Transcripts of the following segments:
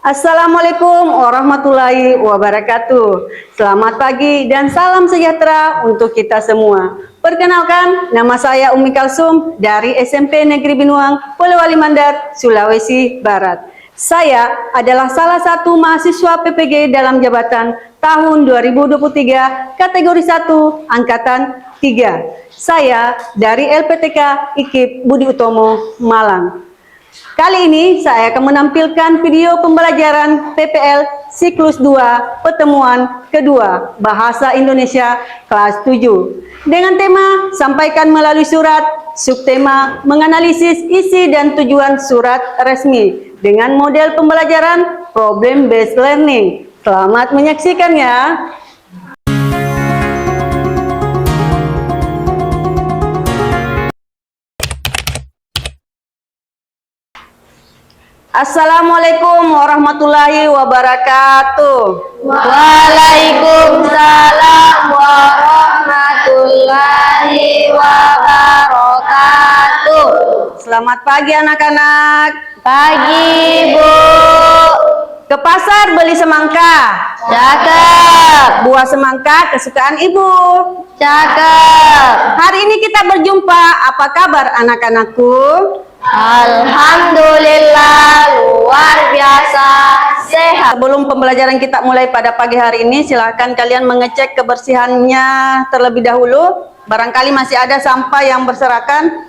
Assalamualaikum warahmatullahi wabarakatuh. Selamat pagi dan salam sejahtera untuk kita semua. Perkenalkan, nama saya Umi Kalsum dari SMP Negeri Binuang, Polewali Mandar, Sulawesi Barat. Saya adalah salah satu mahasiswa PPG dalam jabatan tahun 2023, kategori 1, angkatan 3. Saya dari LPTK IKIP Budi Utomo, Malang. Kali ini saya akan menampilkan video pembelajaran PPL siklus 2 pertemuan kedua Bahasa Indonesia kelas 7 dengan tema sampaikan melalui surat, subtema menganalisis isi dan tujuan surat resmi dengan model pembelajaran problem based learning. Selamat menyaksikan ya. Assalamualaikum warahmatullahi wabarakatuh. Waalaikumsalam warahmatullahi wabarakatuh. Selamat pagi anak-anak. Pagi, Bu. Ke pasar beli semangka. Cakep. Buah semangka kesukaan ibu. Cakep. Hari ini kita berjumpa. Apa kabar anak-anakku? Alhamdulillah, luar biasa, sehat. Sebelum pembelajaran kita mulai pada pagi hari ini, silahkan kalian mengecek kebersihannya terlebih dahulu. Barangkali masih ada sampah yang berserakan.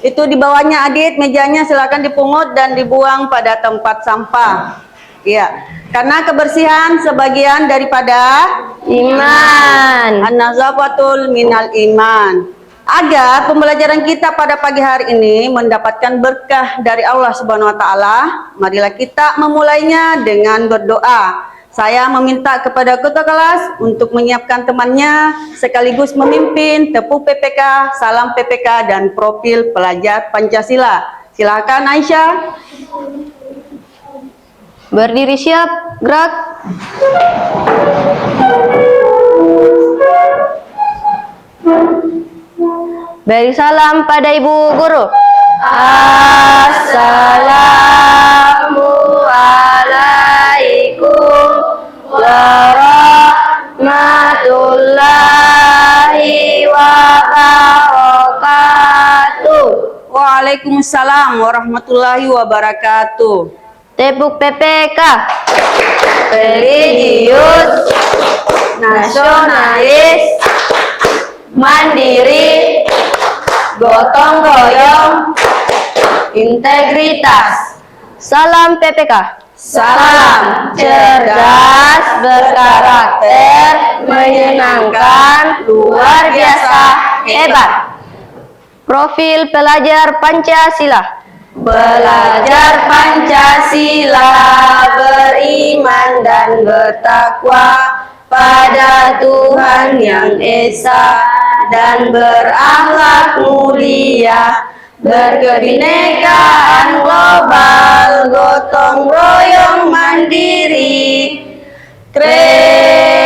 Itu di bawahnya Adit, mejanya silahkan dipungut dan dibuang pada tempat sampah. Iya, karena kebersihan sebagian daripada Iman. an-nazafatul minal iman. Agar pembelajaran kita pada pagi hari ini mendapatkan berkah dari Allah Subhanahu wa taala, marilah kita memulainya dengan berdoa. Saya meminta kepada ketua kelas untuk menyiapkan temannya sekaligus memimpin tepuk PPK, salam PPK dan profil pelajar Pancasila. Silakan Aisyah. Berdiri siap, gerak. Beri salam pada Ibu Guru. Assalamualaikum warahmatullahi wabarakatuh. Waalaikumsalam warahmatullahi wabarakatuh. Tepuk PPK. Religius, nasionalis, mandiri, gotong royong, integritas. Salam PPK. Salam cerdas, berkarakter, menyenangkan, luar biasa, hebat. Profil pelajar Pancasila. Pelajar Pancasila beriman dan bertakwa pada Tuhan Yang Esa dan berakhlak mulia, berkebinekaan global, gotong royong mandiri, kreatif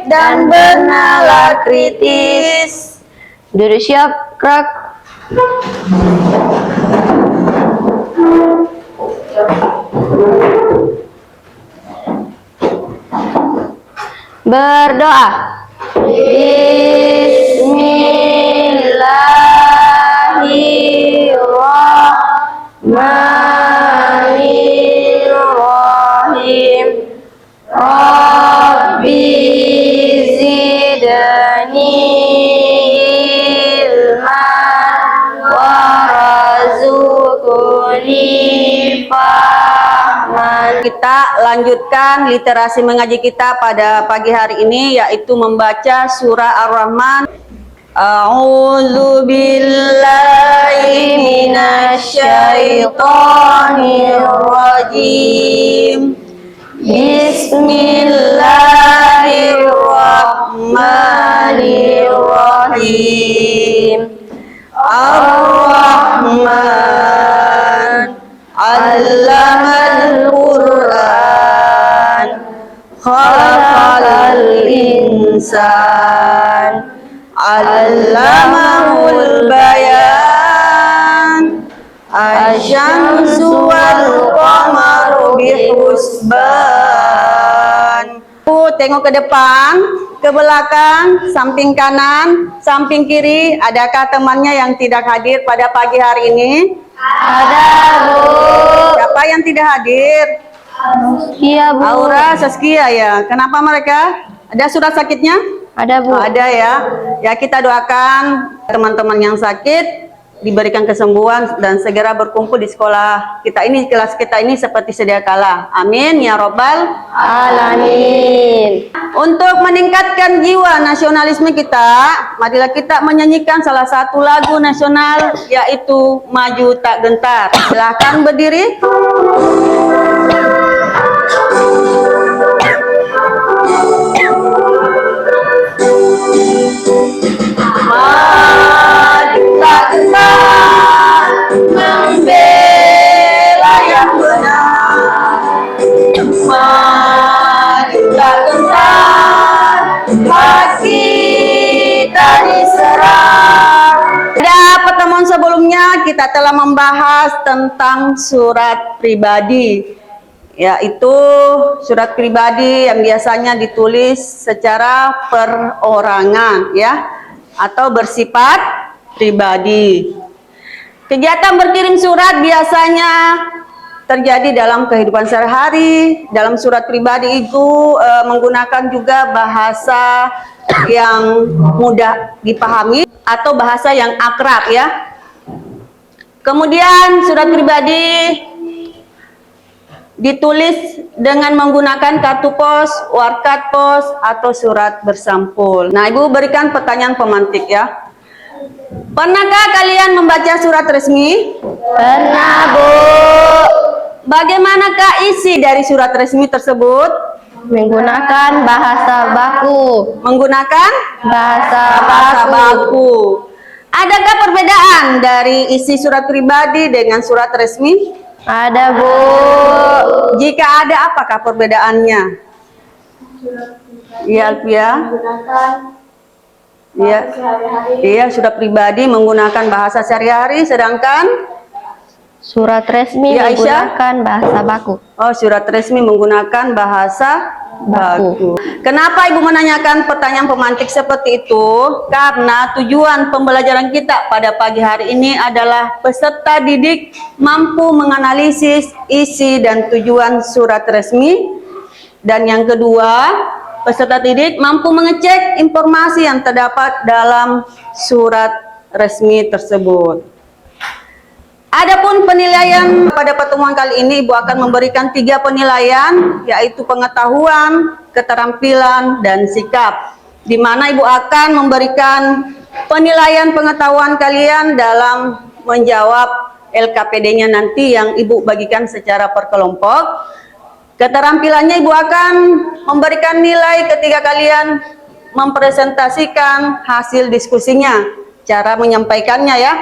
dan bernalar kritis. Duduk siap, gerak. Berdoa. Bismillahirrahmanirrahim. Rabbi zidni ilman warzuqni fahman. Kita lanjutkan literasi mengaji kita pada pagi hari ini, yaitu membaca surah Ar-Rahman. A'udzu billahi minasyaitonir rajim. Bismillahirrahmanirrahim. Ar-Rahman 'allamal Qur'an, khalaqal insan, 'allamahul bayan. Asyamsu wal qamaru husban. Tengok ke depan, ke belakang, samping kanan, samping kiri. Adakah temannya yang tidak hadir pada pagi hari ini? Ada, Bu. Siapa yang tidak hadir? Iya, Bu. Aura, Saskia ya. Kenapa mereka? Ada surat sakitnya? Ada, Bu. Oh, ada ya. Ya, kita doakan teman-teman yang sakit diberikan kesembuhan dan segera berkumpul di sekolah kita ini, kelas kita ini seperti sedia kala. Amin ya robbal Alamin. Untuk meningkatkan jiwa nasionalisme kita, marilah kita menyanyikan salah satu lagu nasional, yaitu Maju Tak Gentar. Silahkan berdiri. Maju tak gentar, membela yang benar. Maju tak gentar, hak kita diserang. Pada pertemuan sebelumnya kita telah membahas tentang surat pribadi, yaitu surat pribadi yang biasanya ditulis secara perorangan ya, atau bersifat pribadi. Kegiatan berkirim surat biasanya terjadi dalam kehidupan sehari-hari. Dalam surat pribadi itu menggunakan juga bahasa yang mudah dipahami atau bahasa yang akrab ya. Kemudian surat pribadi ditulis dengan menggunakan kartu pos, warkat pos, atau surat bersampul. Nah, Ibu berikan pertanyaan pemantik ya. Pernahkah kalian membaca surat resmi? Pernah, Bu. Bagaimanakah isi dari surat resmi tersebut? Menggunakan bahasa baku. Menggunakan Bahasa baku. Adakah perbedaan dari isi surat pribadi dengan surat resmi? Ada, Bu. Jika ada, apakah perbedaannya? Iya, Alfia. Iya. Iya, surat pribadi menggunakan bahasa sehari-hari, sedangkan Surat resmi Ya, Aisyah? menggunakan bahasa baku. oh, surat resmi menggunakan bahasa baku. Kenapa Ibu menanyakan pertanyaan pemantik seperti itu? Karena tujuan pembelajaran kita pada pagi hari ini adalah peserta didik mampu menganalisis isi dan tujuan surat resmi. Dan yang kedua, peserta didik mampu mengecek informasi yang terdapat dalam surat resmi tersebut. Adapun penilaian pada pertemuan kali ini, Ibu akan memberikan 3 penilaian, yaitu pengetahuan, keterampilan, dan sikap. Di mana Ibu akan memberikan penilaian pengetahuan kalian dalam menjawab LKPD-nya nanti yang Ibu bagikan secara per kelompok. Keterampilannya Ibu akan memberikan nilai ketika kalian mempresentasikan hasil diskusinya, cara menyampaikannya ya.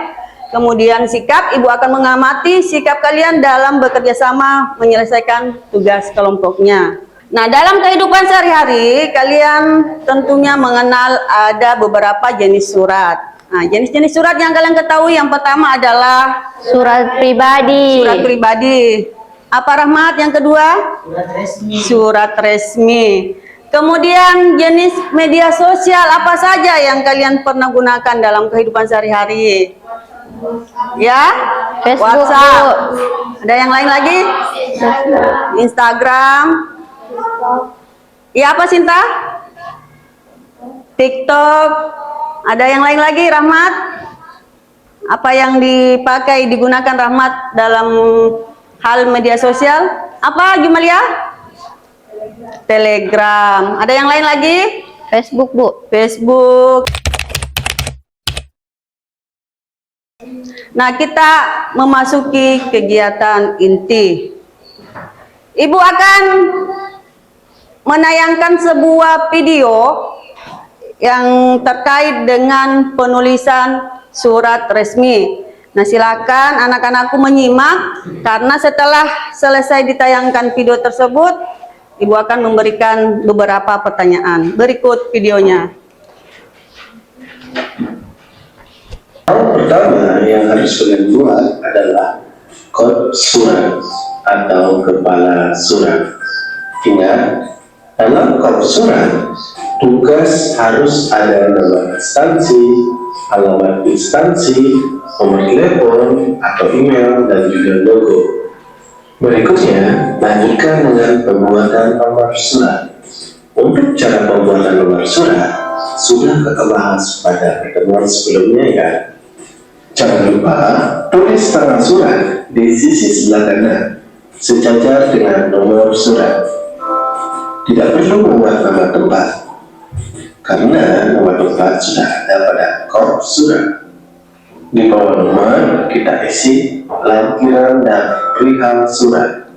Kemudian sikap, Ibu akan mengamati sikap kalian dalam bekerja sama menyelesaikan tugas kelompoknya. Nah, dalam kehidupan sehari-hari, kalian tentunya mengenal ada beberapa jenis surat. Nah, jenis-jenis surat yang kalian ketahui, yang pertama adalah Surat pribadi. surat pribadi. Apa Rahmat yang kedua? Surat resmi. Surat resmi. Kemudian jenis media sosial apa saja yang kalian pernah gunakan dalam kehidupan sehari-hari? Ya, Facebook, WhatsApp. Bu. Ada yang lain lagi? Instagram. Iya, apa Sinta? TikTok. Ada yang lain lagi, Rahmat? Apa yang dipakai, digunakan Rahmat dalam hal media sosial? Apa Jumalia? Telegram. Ada yang lain lagi? Facebook, Bu. Facebook. Nah, kita memasuki kegiatan inti. Ibu akan menayangkan sebuah video yang terkait dengan penulisan surat resmi. Nah, silakan anak-anakku menyimak, karena setelah selesai ditayangkan video tersebut, Ibu akan memberikan beberapa pertanyaan. Berikut videonya. Hal pertama yang harus kalian buat adalah kop surat atau kepala surat. Ingat, dalam kop surat, tugas harus ada nama instansi, alamat instansi, nomor telepon atau email, dan juga logo. Berikutnya, lanjutkan dengan pembuatan nomor surat. Untuk cara pembuatan nomor surat, sudah kita bahas pada pertemuan sebelumnya ya. Jangan lupa tulis tanggal surat di sisi sebelah kanan, sejajar dengan nomor surat. Tidak perlu membuat nama tempat, karena nama tempat sudah ada pada kop surat. Di bawah nomor kita isi lampiran dan perihal surat.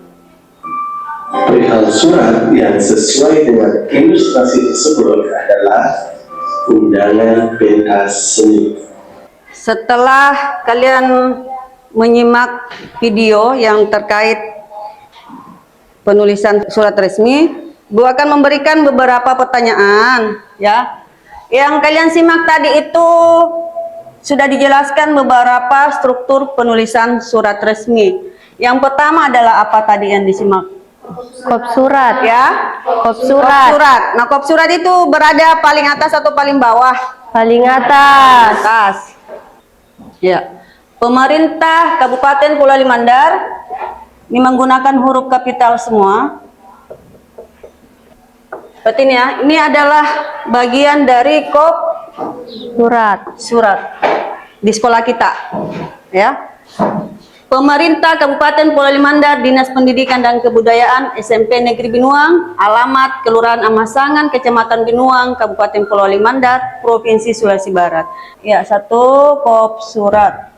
Perihal surat yang sesuai dengan ilustrasi tersebut adalah undangan pentas seni. Setelah kalian menyimak video yang terkait penulisan surat resmi, Bu akan memberikan beberapa pertanyaan ya. Yang kalian simak tadi itu sudah dijelaskan beberapa struktur penulisan surat resmi. Yang pertama adalah apa tadi yang disimak? Kop surat. Ya, Kop kop surat. surat. Nah, kop surat itu berada paling atas atau paling bawah? Paling atas. Atas. Ya. Pemerintah Kabupaten Pulau Limandar ini menggunakan huruf kapital semua. Berarti ini ya, ini adalah bagian dari kop surat di sekolah kita. Ya. Pemerintah Kabupaten Pulau Limandar, Dinas Pendidikan dan Kebudayaan, SMP Negeri Binuang, alamat Kelurahan Amasangan, Kecamatan Binuang, Kabupaten Pulau Limandar, Provinsi Sulawesi Barat. Ya, satu kop surat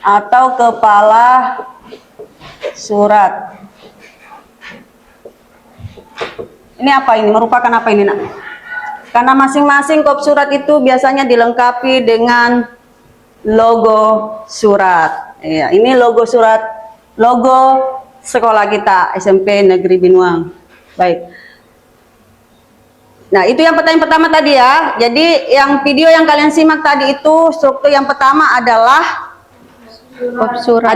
atau kepala surat. Ini apa ini? Merupakan apa ini, Nak? Karena masing-masing kop surat itu biasanya dilengkapi dengan logo surat. Ya, ini logo surat, logo sekolah kita SMP Negeri Binuang. Baik. Nah, itu yang pertanyaan pertama tadi ya. Jadi yang video yang kalian simak tadi itu struktur yang pertama adalah Kop surat.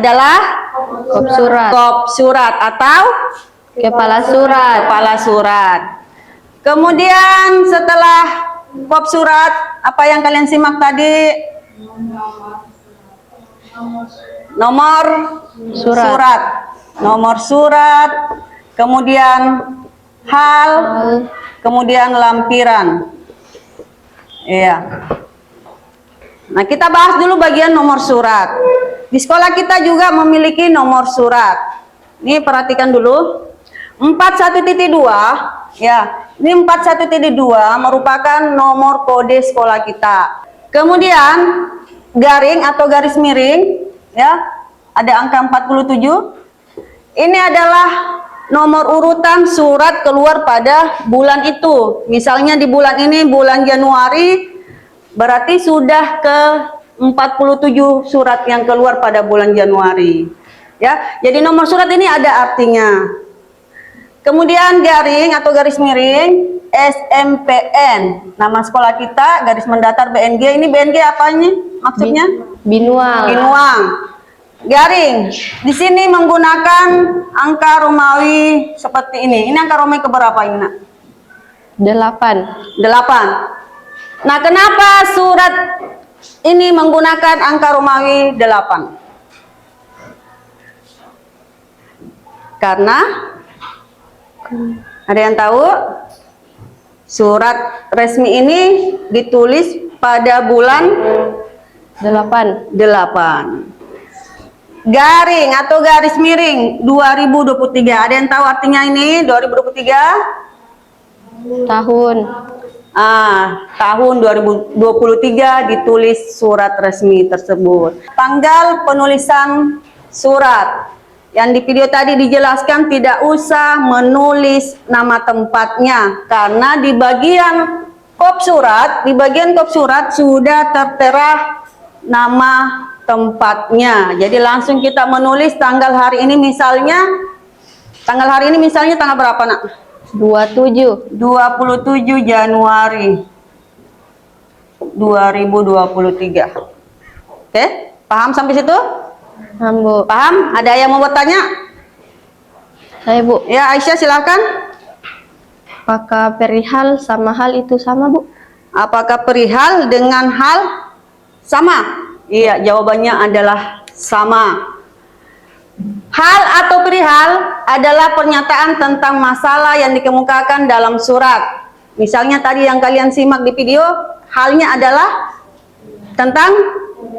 kop surat atau Kepala surat. kepala surat. Kemudian setelah kop surat, apa yang kalian simak tadi? Nomor surat. Nomor surat, kemudian hal, kemudian lampiran. Iya. Nah, kita bahas dulu bagian nomor surat. Di sekolah kita juga memiliki nomor surat. Ini perhatikan dulu. 41.2 ya. Ini 41.2 merupakan nomor kode sekolah kita. Kemudian garing atau garis miring ya, ada angka 47. Ini adalah nomor urutan surat keluar pada bulan itu. Misalnya di bulan ini bulan Januari, berarti sudah ke 47 surat yang keluar pada bulan Januari. Ya, jadi nomor surat ini ada artinya. Kemudian garing atau garis miring SMPN, nama sekolah kita, garis mendatar BNG. Ini BNG apanya? Maksudnya? Binuang. Binuang. Garing. Di sini menggunakan angka Romawi seperti ini. Ini angka Romawi keberapa ini, Nak? 8. 8. Nah, kenapa surat ini menggunakan angka Romawi 8? Karena ada yang tahu? Surat resmi ini ditulis pada bulan 8. Garing atau garis miring 2023. Ada yang tahu artinya ini 2023? Tahun. Tahun 2023 ditulis surat resmi tersebut. Tanggal penulisan surat. Yang di video tadi dijelaskan tidak usah menulis nama tempatnya karena di bagian kop surat, sudah tertera nama tempatnya. Jadi langsung kita menulis tanggal hari ini misalnya tanggal berapa, Nak? 27 Januari 2023. Oke, paham sampai situ? Paham, Bu. Paham? Ada yang mau bertanya? Saya, Bu. Ya, Aisyah silakan. Apakah perihal sama hal itu sama, Bu? Apakah perihal dengan hal sama? Iya, jawabannya adalah sama. Hal atau perihal adalah pernyataan tentang masalah yang dikemukakan dalam surat. Misalnya tadi yang kalian simak di video, halnya adalah tentang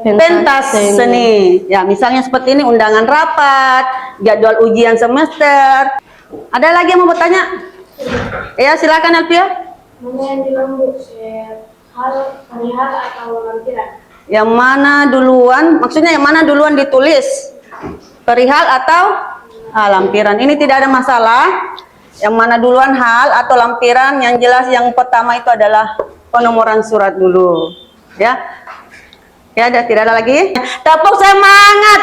pentas seni. Ya, misalnya seperti ini, undangan rapat, jadwal ujian semester. Ada lagi yang mau bertanya? Ya, silakan Elvia. Mana yang bilang Bu, perihal atau lampiran? Yang mana duluan? Maksudnya yang mana duluan ditulis? Perihal atau lampiran? Ini tidak ada masalah. Yang mana duluan hal atau lampiran? Yang jelas yang pertama itu adalah penomoran surat dulu. Ya, ya, tidak ada lagi. Tepuk semangat.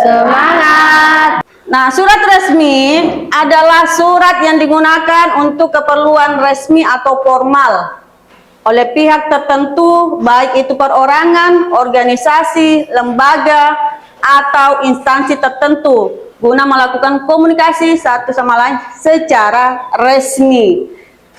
Semangat. Nah, surat resmi adalah surat yang digunakan untuk keperluan resmi atau formal oleh pihak tertentu, baik itu perorangan, organisasi, lembaga, atau instansi tertentu, guna melakukan komunikasi satu sama lain secara resmi.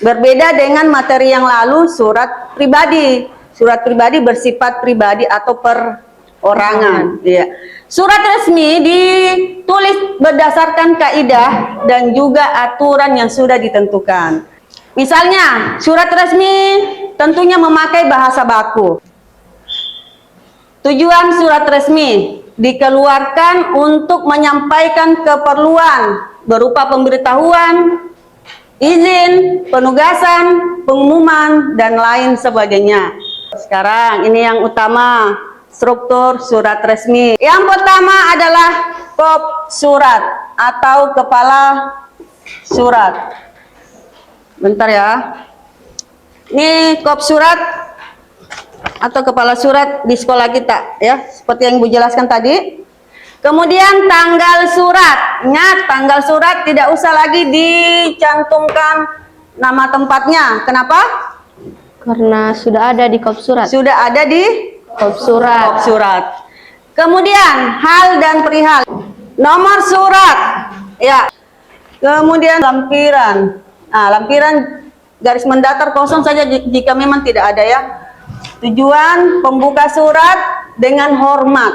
Berbeda dengan materi yang lalu, surat pribadi. Surat pribadi bersifat pribadi atau perorangan. Ya. Surat resmi ditulis berdasarkan kaidah dan juga aturan yang sudah ditentukan. Misalnya, surat resmi tentunya memakai bahasa baku. Tujuan surat resmi dikeluarkan untuk menyampaikan keperluan berupa pemberitahuan, izin, penugasan, pengumuman, dan lain sebagainya. Sekarang ini yang utama, struktur surat resmi. Yang pertama adalah kop surat atau kepala surat. Bentar ya. Ini kop surat atau kepala surat di sekolah kita ya, seperti yang Ibu jelaskan tadi. Kemudian tanggal surat. Ingat, tanggal surat tidak usah lagi dicantumkan nama tempatnya. Kenapa? Karena sudah ada di kop surat. Sudah ada di Kop surat. kop surat. Kemudian hal dan perihal. Nomor surat. Ya. Kemudian lampiran. Nah, lampiran garis mendatar kosong saja jika memang tidak ada ya. Tujuan pembuka surat dengan hormat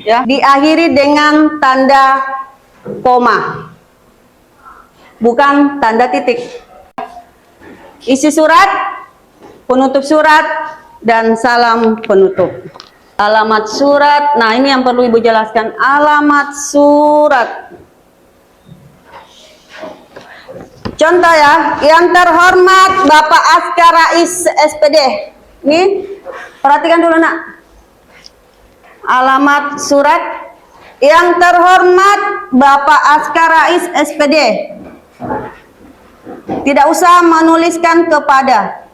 ya, diakhiri dengan tanda koma, bukan tanda titik. Isi surat, penutup surat, dan salam penutup. Alamat surat, nah ini yang perlu Ibu jelaskan. Alamat surat. Contoh ya, yang terhormat Bapak Askar Rais SPD. Ini perhatikan dulu nak. Alamat surat. Yang terhormat Bapak Askar Rais SPD. Tidak usah menuliskan kepada.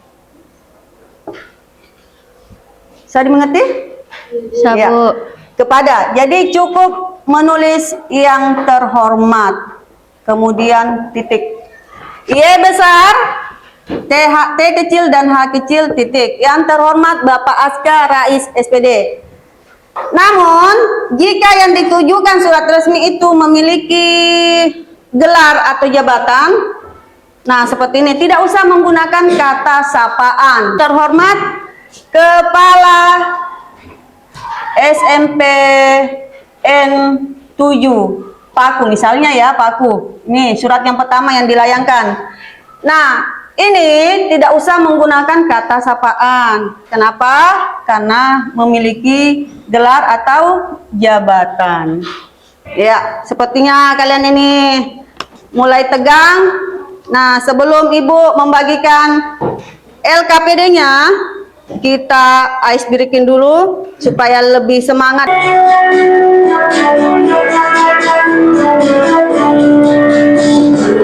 Bisa dimengerti? Sabu. Ya. Kepada. Jadi cukup menulis yang terhormat. Kemudian titik. Y besar, T kecil dan H kecil, titik. Yang terhormat Bapak Askar Rais SPD. Namun, jika yang ditujukan surat resmi itu memiliki gelar atau jabatan, nah seperti ini, tidak usah menggunakan kata sapaan. Terhormat Kepala SMP N7 Paku, misalnya ya, Paku. Ini surat yang pertama yang dilayangkan. Nah, ini tidak usah menggunakan kata sapaan. Kenapa? Karena memiliki gelar atau jabatan. Ya, sepertinya kalian ini mulai tegang. Nah, sebelum Ibu membagikan LKPD-nya, kita ice breaking dulu supaya lebih semangat.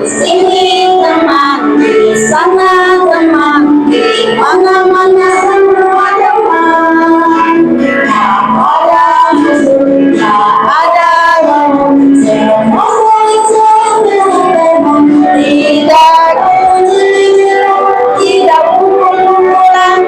Sini teman, di sana teman, di mana-mana semua teman. Ada musuh, ada teman, semua teman. Tidak kumpulan.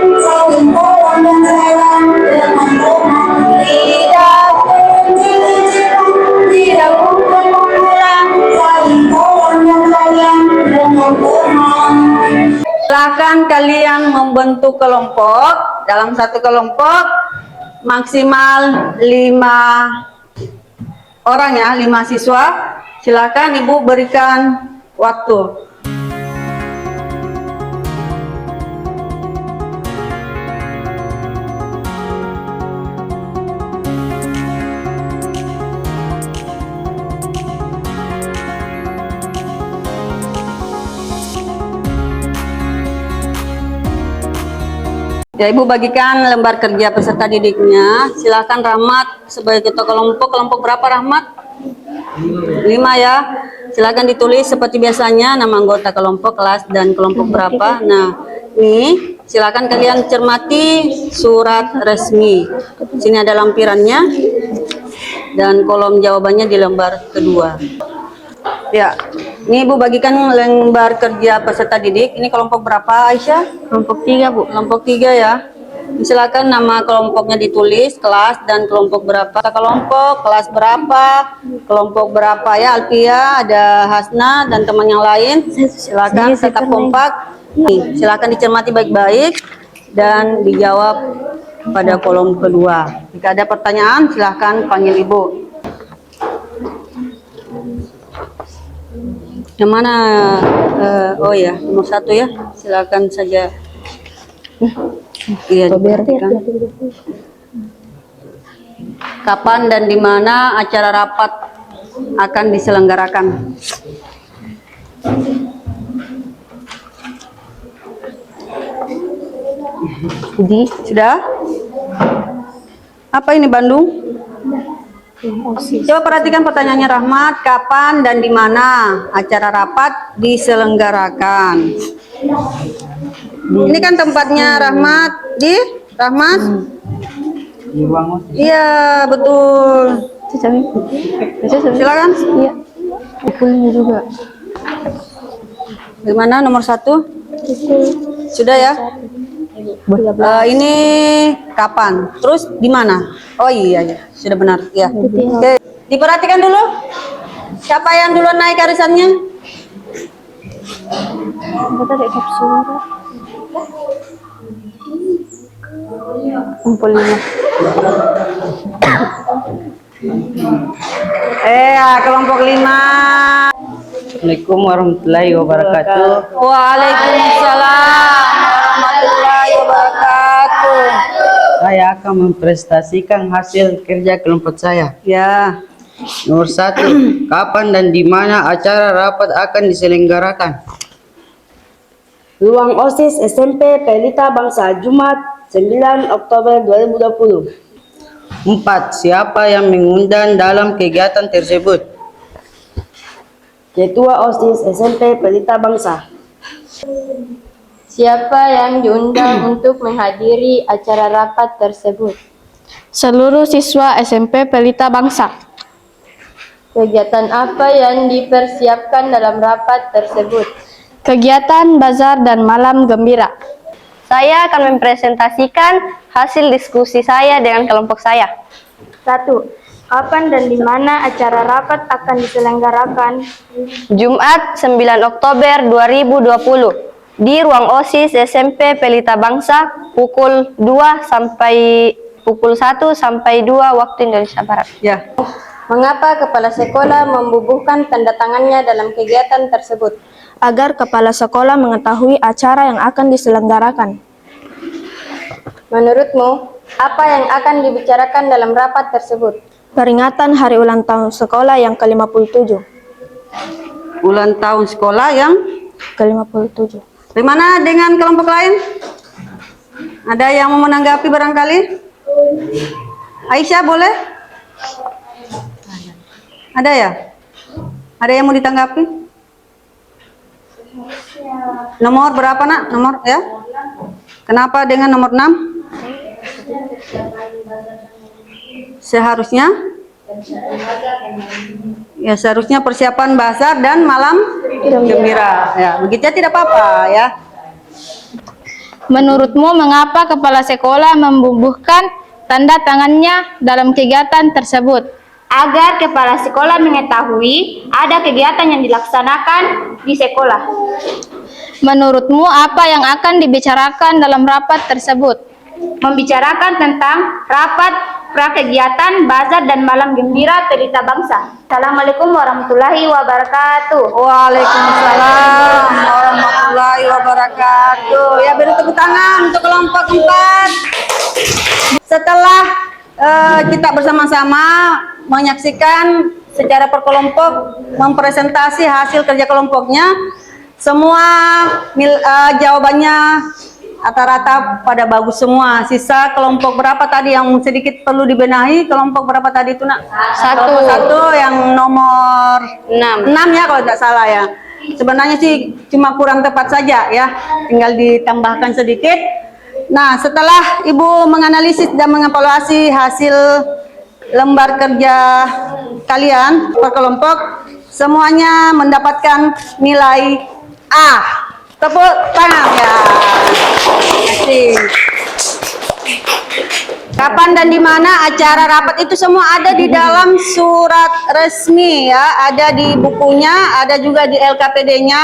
membentuk kelompok. Dalam satu kelompok maksimal 5 orang ya, 5 siswa. Silakan Ibu berikan waktu. Ya, Ibu bagikan lembar kerja peserta didiknya. Silakan Rahmat sebagai ketua kelompok. Kelompok berapa Rahmat? 5 ya. Silakan ditulis seperti biasanya nama anggota kelompok, kelas, dan kelompok berapa. Nah, ini silakan kalian cermati surat resmi. Sini ada lampirannya dan kolom jawabannya di lembar kedua. Ya, ini Ibu bagikan lembar kerja peserta didik. Ini kelompok berapa Aisyah? Kelompok 3, Bu. Kelompok 3 ya. Silakan nama kelompoknya ditulis, kelas dan kelompok berapa. Kelompok, kelas berapa, kelompok berapa ya. Alpia, ada Hasna dan teman yang lain. Silakan tetap kompak. Nih, silakan dicermati baik-baik dan dijawab pada kolom kedua. Jika ada pertanyaan, silakan panggil Ibu. Yang mana? Oh ya, nomor 1 ya. Silakan saja. Iya, diperhatikan. Kapan dan di mana acara rapat akan diselenggarakan? Jadi, sudah? Apa ini Bandung? Coba perhatikan pertanyaannya Rahmat, kapan dan di mana acara rapat diselenggarakan? Ini kan tempatnya Rahmat, di Rahmat? Iya, betul. Silakan. Iya. Pukulnya juga. Gimana nomor 1? Sudah ya? Ini kapan? Terus di mana? Oh iya ya, sudah benar. Ya. Oke, diperhatikan dulu. Siapa yang duluan naik arisannya? Kumpul 5. Kelompok 5. Assalamualaikum warahmatullahi wabarakatuh. Waalaikumsalam warahmatullahi wabarakatuh. Saya akan mempresentasikan hasil kerja kelompok saya. Ya, Nomor 1, kapan dan di mana acara rapat akan diselenggarakan? Ruang OSIS SMP Pelita Bangsa, Jumat 9 Oktober 2020. 4, siapa yang mengundang dalam kegiatan tersebut? Ketua OSIS SMP Pelita Bangsa. Siapa yang diundang untuk menghadiri acara rapat tersebut? Seluruh siswa SMP Pelita Bangsa. Kegiatan apa yang dipersiapkan dalam rapat tersebut? Kegiatan bazar dan malam gembira. Saya akan mempresentasikan hasil diskusi saya dengan kelompok saya. 1. Kapan dan di mana acara rapat akan diselenggarakan? Jumat 9 Oktober 2020 di ruang OSIS SMP Pelita Bangsa pukul 2 sampai pukul 1 sampai 2 waktu Indonesia Barat. ya. Mengapa kepala sekolah membubuhkan tanda tangannya dalam kegiatan tersebut? Agar kepala sekolah mengetahui acara yang akan diselenggarakan. Menurutmu, apa yang akan dibicarakan dalam rapat tersebut? Peringatan hari ulang tahun sekolah yang ke-57. Ulang tahun sekolah yang Ke-57. Bagaimana dengan kelompok lain? Ada yang mau menanggapi barangkali? Aisyah boleh? Ada ya? Ada yang mau ditanggapi? Nomor berapa nak? Nomor ya? Kenapa dengan nomor 6? Seharusnya? Ya seharusnya persiapan bazar dan malam gembira. Ya, begitu ya tidak apa-apa ya. Menurutmu mengapa kepala sekolah membubuhkan tanda tangannya dalam kegiatan tersebut? agar kepala sekolah mengetahui ada kegiatan yang dilaksanakan di sekolah. Menurutmu apa yang akan dibicarakan dalam rapat tersebut? Membicarakan tentang rapat prakegiatan bazar dan malam gembira Pelita Bangsa. Assalamualaikum warahmatullahi wabarakatuh. Waalaikumsalam warahmatullahi wabarakatuh. Ya, beri tepuk tangan untuk kelompok 4. Setelah kita bersama-sama menyaksikan secara per kelompok mempresentasi hasil kerja kelompoknya, semua jawabannya rata-rata pada bagus semua. Sisa kelompok berapa tadi yang sedikit perlu dibenahi? Kelompok berapa tadi itu, Nak? Satu yang nomor 6 ya kalau tidak salah ya. Sebenarnya sih cuma kurang tepat saja ya, tinggal ditambahkan sedikit. Nah, setelah Ibu menganalisis dan mengevaluasi hasil lembar kerja kalian per kelompok, semuanya mendapatkan nilai A. Tepuk tangan ya. Asik. Kapan dan di mana acara rapat itu semua ada di dalam surat resmi ya, ada di bukunya, ada juga di LKPD-nya,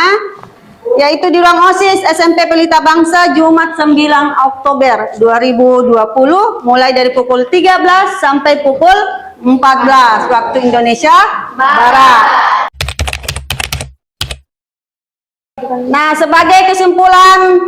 yaitu di ruang OSIS SMP Pelita Bangsa Jumat 9 Oktober 2020 mulai dari pukul 13 sampai pukul 14 waktu Indonesia Barat. Nah, sebagai kesimpulan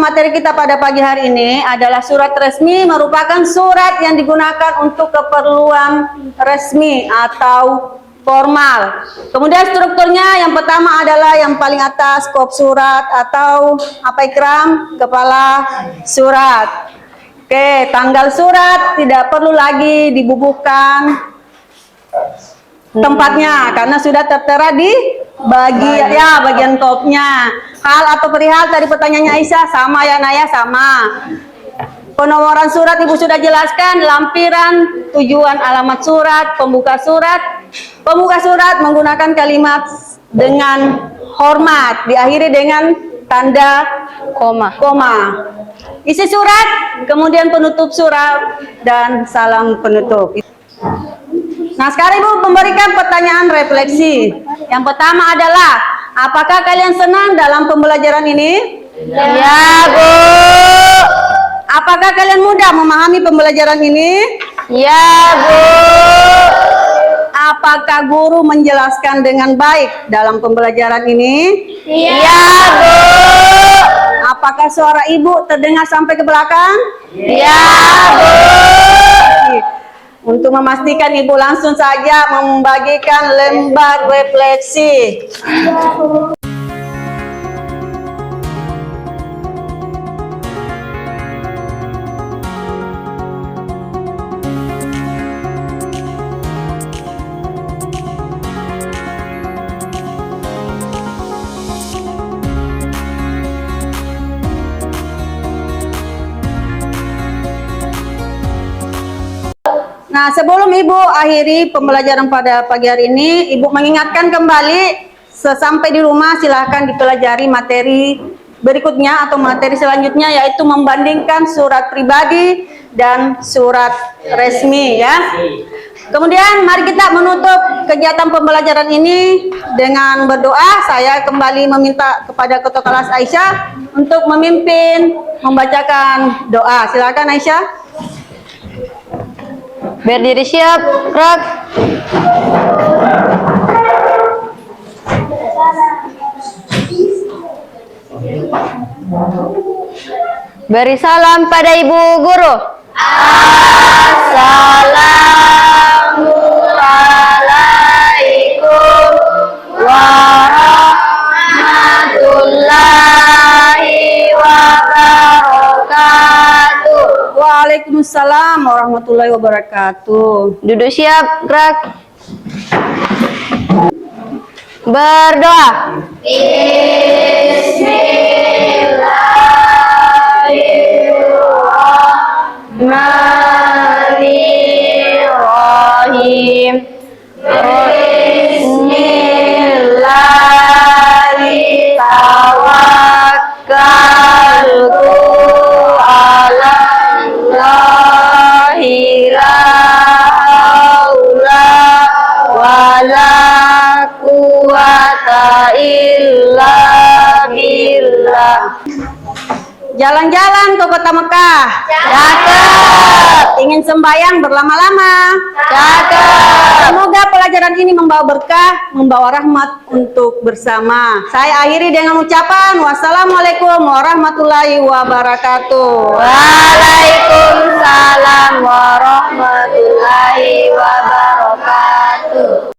materi kita pada pagi hari ini adalah surat resmi merupakan surat yang digunakan untuk keperluan resmi atau formal. Kemudian strukturnya yang pertama adalah yang paling atas kop surat atau apa ikram, kepala surat. Oke, tanggal surat tidak perlu lagi dibubuhkan tempatnya karena sudah tertera di bagian kopnya. Hal atau perihal tadi pertanyaannya Aisyah sama ya Naya, sama. Penomoran surat Ibu sudah jelaskan, lampiran, tujuan alamat surat, pembuka surat. Pembuka surat menggunakan kalimat dengan hormat, diakhiri dengan tanda koma. Isi surat, kemudian penutup surat dan salam penutup. Nah, sekarang Ibu memberikan pertanyaan refleksi. Yang pertama adalah, apakah kalian senang dalam pembelajaran ini? Ya, Bu. Apakah kalian mudah memahami pembelajaran ini? Ya, Bu. Apakah guru menjelaskan dengan baik dalam pembelajaran ini? Ya, Bu. Apakah suara Ibu terdengar sampai ke belakang? Ya, Bu. Untuk memastikan Ibu langsung saja membagikan lembar refleksi. Nah, sebelum Ibu akhiri pembelajaran pada pagi hari ini, Ibu mengingatkan kembali, sesampai di rumah silahkan dipelajari materi berikutnya atau materi selanjutnya, yaitu membandingkan surat pribadi dan surat resmi ya. Kemudian mari kita menutup kegiatan pembelajaran ini dengan berdoa. Saya kembali meminta kepada Ketua Kelas Aisyah untuk memimpin membacakan doa. Silakan Aisyah. Berdiri siap, gerak. Beri salam pada Ibu Guru. Assalamualaikum warahmatullahi wabarakatuh. Waalaikumsalam warahmatullahi wabarakatuh. Duduk siap, gerak. Berdoa. Bismillahirrahmanirrahim. Bismillahirrahmanirrahim. Tawakkaltu ala Allahi la haula Jalan-jalan ke kota Mekah. Cakep. Ingin sembahyang berlama-lama. Cakep. Semoga pelajaran ini membawa berkah, membawa rahmat untuk bersama. Saya akhiri dengan ucapan wassalamualaikum warahmatullahi wabarakatuh. Waalaikumsalam warahmatullahi wabarakatuh.